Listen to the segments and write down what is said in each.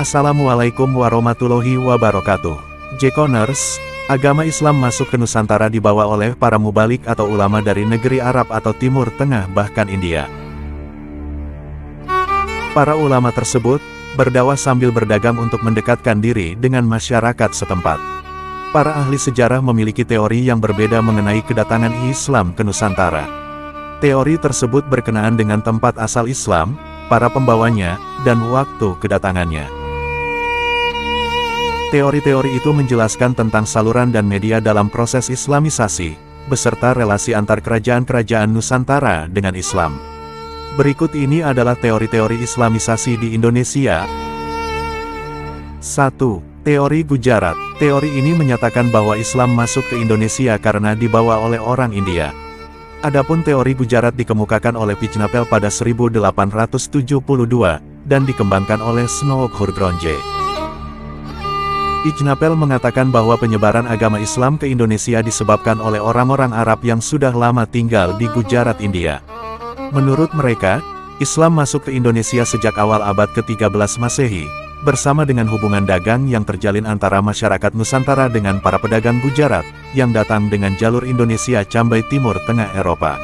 Assalamualaikum warahmatullahi wabarakatuh. Jekoners, agama Islam masuk ke Nusantara dibawa oleh para mubalik atau ulama dari negeri Arab atau Timur Tengah bahkan India. Para ulama tersebut berdakwah sambil berdagang untuk mendekatkan diri dengan masyarakat setempat. Para ahli sejarah memiliki teori yang berbeda mengenai kedatangan Islam ke Nusantara. Teori tersebut berkenaan dengan tempat asal Islam, para pembawanya, dan waktu kedatangannya. Teori-teori itu menjelaskan tentang saluran dan media dalam proses Islamisasi, beserta relasi antar kerajaan-kerajaan Nusantara dengan Islam. Berikut ini adalah teori-teori Islamisasi di Indonesia. 1. Teori Gujarat. Teori ini menyatakan bahwa Islam masuk ke Indonesia karena dibawa oleh orang India. Adapun teori Gujarat dikemukakan oleh Pijnapel pada 1872, dan dikembangkan oleh Snow Hurgronje. Pijnapel mengatakan bahwa penyebaran agama Islam ke Indonesia disebabkan oleh orang-orang Arab yang sudah lama tinggal di Gujarat, India. Menurut mereka, Islam masuk ke Indonesia sejak awal abad ke-13 Masehi, bersama dengan hubungan dagang yang terjalin antara masyarakat Nusantara dengan para pedagang Gujarat, yang datang dengan jalur Indonesia Cambai Timur Tengah Eropa.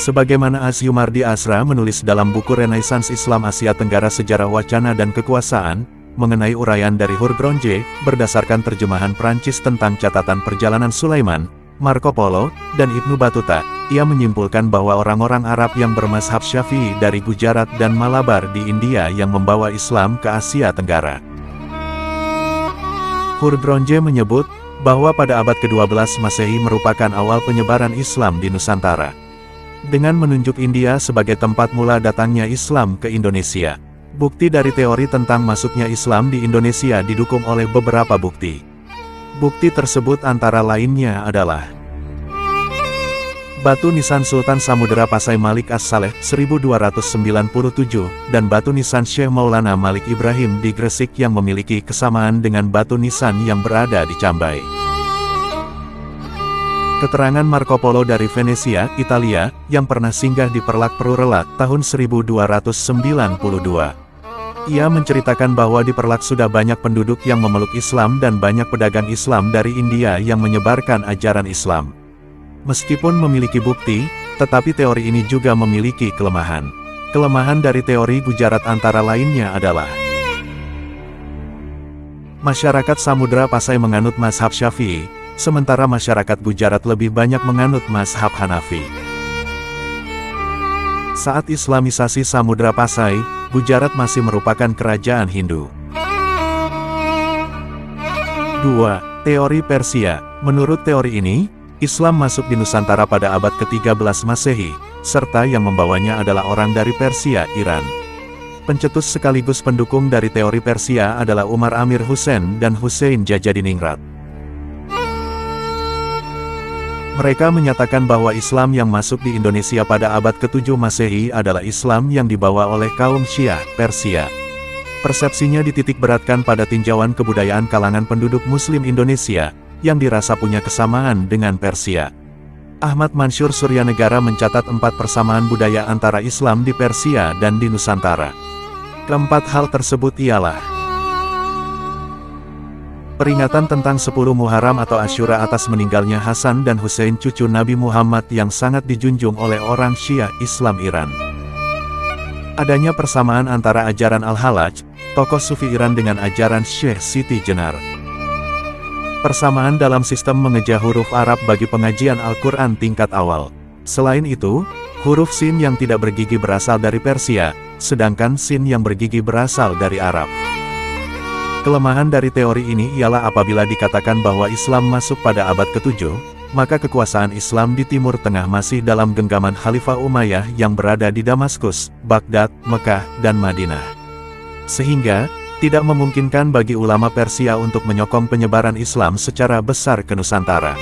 Sebagaimana Asyumardi Asra menulis dalam buku Renaissance Islam Asia Tenggara Sejarah Wacana dan Kekuasaan, mengenai uraian dari Hurgronje, berdasarkan terjemahan Prancis tentang catatan perjalanan Sulaiman, Marco Polo, dan Ibnu Battuta, ia menyimpulkan bahwa orang-orang Arab yang bermazhab Syafi'i dari Gujarat dan Malabar di India yang membawa Islam ke Asia Tenggara. Hurgronje menyebut bahwa pada abad ke-12 Masehi merupakan awal penyebaran Islam di Nusantara, dengan menunjuk India sebagai tempat mula datangnya Islam ke Indonesia. Bukti dari teori tentang masuknya Islam di Indonesia didukung oleh beberapa bukti. Bukti tersebut antara lainnya adalah batu nisan Sultan Samudera Pasai Malik As-Saleh 1297 dan batu nisan Syekh Maulana Malik Ibrahim di Gresik yang memiliki kesamaan dengan batu nisan yang berada di Cambai. Keterangan Marco Polo dari Venesia, Italia, yang pernah singgah di Perlak Perurelak tahun 1292. Ia menceritakan bahwa di Perlak sudah banyak penduduk yang memeluk Islam dan banyak pedagang Islam dari India yang menyebarkan ajaran Islam. Meskipun memiliki bukti, tetapi teori ini juga memiliki kelemahan. Kelemahan dari teori Gujarat antara lainnya adalah masyarakat Samudera Pasai menganut mazhab Syafi'i, sementara masyarakat Gujarat lebih banyak menganut mazhab Hanafi. Saat Islamisasi Samudera Pasai, Gujarat masih merupakan kerajaan Hindu. 2. Teori Persia. Menurut teori ini, Islam masuk di Nusantara pada abad ke-13 Masehi, serta yang membawanya adalah orang dari Persia, Iran. Pencetus sekaligus pendukung dari teori Persia adalah Umar Amir Hussein dan Hussein Jajadiningrat. Mereka menyatakan bahwa Islam yang masuk di Indonesia pada abad ke-7 Masehi adalah Islam yang dibawa oleh kaum Syiah, Persia. Persepsinya dititik beratkan pada tinjauan kebudayaan kalangan penduduk Muslim Indonesia, yang dirasa punya kesamaan dengan Persia. Ahmad Mansur Suryanegara mencatat 4 persamaan budaya antara Islam di Persia dan di Nusantara. Keempat hal tersebut ialah peringatan tentang 10 Muharram atau Asyura atas meninggalnya Hasan dan Hussein cucu Nabi Muhammad yang sangat dijunjung oleh orang Syiah Islam Iran. Adanya persamaan antara ajaran Al-Halaj, tokoh Sufi Iran dengan ajaran Syekh Siti Jenar. Persamaan dalam sistem mengeja huruf Arab bagi pengajian Al-Quran tingkat awal. Selain itu, huruf Sin yang tidak bergigi berasal dari Persia, sedangkan Sin yang bergigi berasal dari Arab. Kelemahan dari teori ini ialah apabila dikatakan bahwa Islam masuk pada abad ke-7, maka kekuasaan Islam di Timur Tengah masih dalam genggaman Khalifah Umayyah yang berada di Damaskus, Baghdad, Mekah, dan Madinah. Sehingga, tidak memungkinkan bagi ulama Persia untuk menyokong penyebaran Islam secara besar ke Nusantara.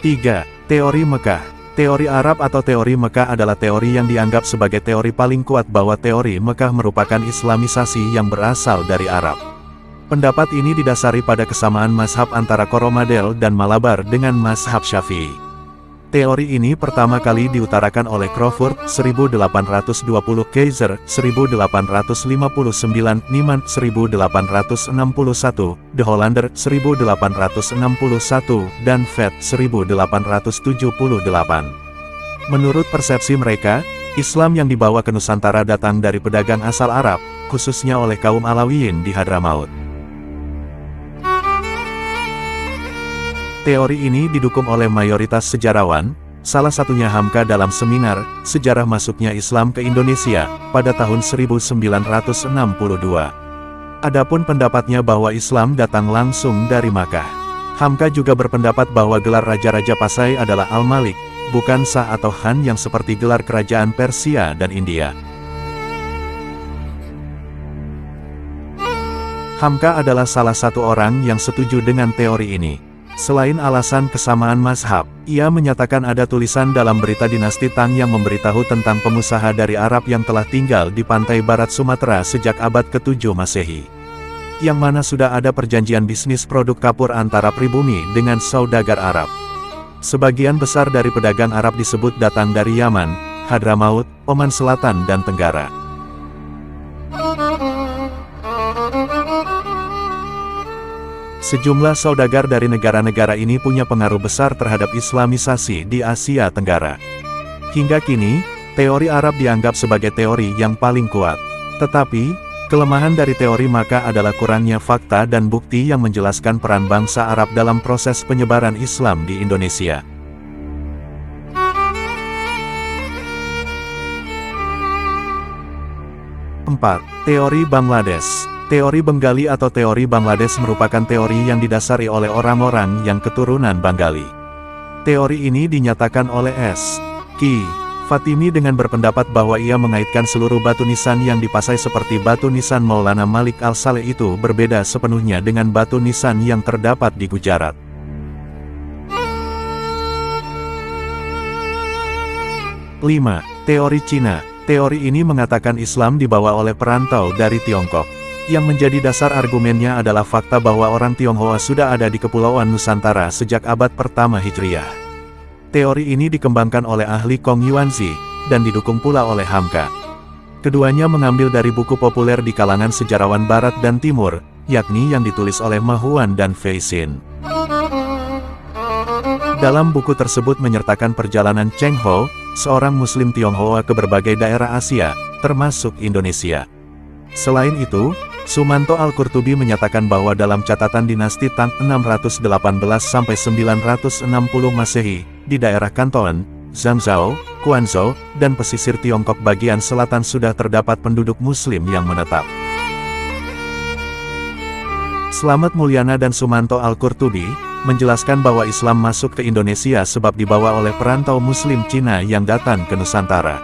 3. Teori Mekah. Teori Arab atau teori Mekah adalah teori yang dianggap sebagai teori paling kuat bahwa teori Mekah merupakan Islamisasi yang berasal dari Arab. Pendapat ini didasari pada kesamaan mazhab antara Coromandel dan Malabar dengan mazhab Syafi'i. Teori ini pertama kali diutarakan oleh Crawford, 1820, Kaiser, 1859, Niemann, 1861, De Hollander, 1861, dan Veth, 1878. Menurut persepsi mereka, Islam yang dibawa ke Nusantara datang dari pedagang asal Arab, khususnya oleh kaum Alawiyin di Hadramaut. Teori ini didukung oleh mayoritas sejarawan, salah satunya Hamka dalam seminar Sejarah Masuknya Islam ke Indonesia pada tahun 1962. Adapun pendapatnya bahwa Islam datang langsung dari Makkah. Hamka juga berpendapat bahwa gelar Raja-Raja Pasai adalah Al-Malik, bukan Shah atau Han yang seperti gelar kerajaan Persia dan India. Hamka adalah salah satu orang yang setuju dengan teori ini. Selain alasan kesamaan mazhab, ia menyatakan ada tulisan dalam berita dinasti Tang yang memberitahu tentang pengusaha dari Arab yang telah tinggal di pantai barat Sumatera sejak abad ke-7 Masehi. Yang mana sudah ada perjanjian bisnis produk kapur antara pribumi dengan saudagar Arab. Sebagian besar dari pedagang Arab disebut datang dari Yaman, Hadramaut, Oman Selatan dan Tenggara. Sejumlah saudagar dari negara-negara ini punya pengaruh besar terhadap Islamisasi di Asia Tenggara. Hingga kini, teori Arab dianggap sebagai teori yang paling kuat. Tetapi, kelemahan dari teori Makkah adalah kurangnya fakta dan bukti yang menjelaskan peran bangsa Arab dalam proses penyebaran Islam di Indonesia. Teori Bangladesh. Teori Bengali atau teori Bangladesh merupakan teori yang didasari oleh orang-orang yang keturunan Bengali. Teori ini dinyatakan oleh S. Ki. Fatimi dengan berpendapat bahwa ia mengaitkan seluruh batu nisan yang dipasai seperti batu nisan Maulana Malik Al-Saleh itu berbeda sepenuhnya dengan batu nisan yang terdapat di Gujarat. Teori Cina. Teori ini mengatakan Islam dibawa oleh perantau dari Tiongkok. Yang menjadi dasar argumennya adalah fakta bahwa orang Tionghoa sudah ada di Kepulauan Nusantara sejak abad pertama Hijriah. Teori ini dikembangkan oleh ahli Kong Yuanzi, dan didukung pula oleh Hamka. Keduanya mengambil dari buku populer di kalangan sejarawan Barat dan Timur, yakni yang ditulis oleh Ma Huan dan Fei Xin. Dalam buku tersebut menyertakan perjalanan Cheng Ho, seorang Muslim Tionghoa ke berbagai daerah Asia, termasuk Indonesia. Selain itu, Sumanto Al-Qurtubi menyatakan bahwa dalam catatan dinasti Tang 618–960 Masehi, di daerah Kanton, Zhangzhou, Quanzhou, dan pesisir Tiongkok bagian selatan sudah terdapat penduduk Muslim yang menetap. Slamet Mulyana dan Sumanto Al-Qurtubi menjelaskan bahwa Islam masuk ke Indonesia sebab dibawa oleh perantau Muslim Cina yang datang ke Nusantara.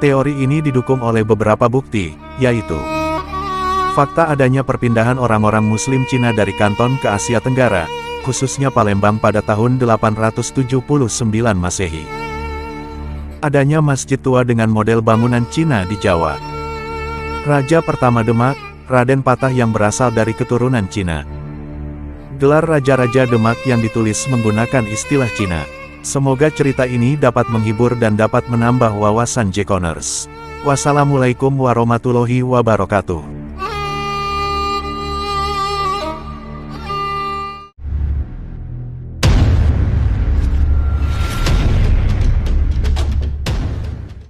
Teori ini didukung oleh beberapa bukti, yaitu fakta adanya perpindahan orang-orang Muslim Cina dari Kanton ke Asia Tenggara, khususnya Palembang pada tahun 879 Masehi. Adanya masjid tua dengan model bangunan Cina di Jawa. Raja pertama Demak, Raden Patah yang berasal dari keturunan Cina. Gelar Raja-Raja Demak yang ditulis menggunakan istilah Cina. Semoga cerita ini dapat menghibur dan dapat menambah wawasan Jekoners. Wassalamualaikum warahmatullahi wabarakatuh.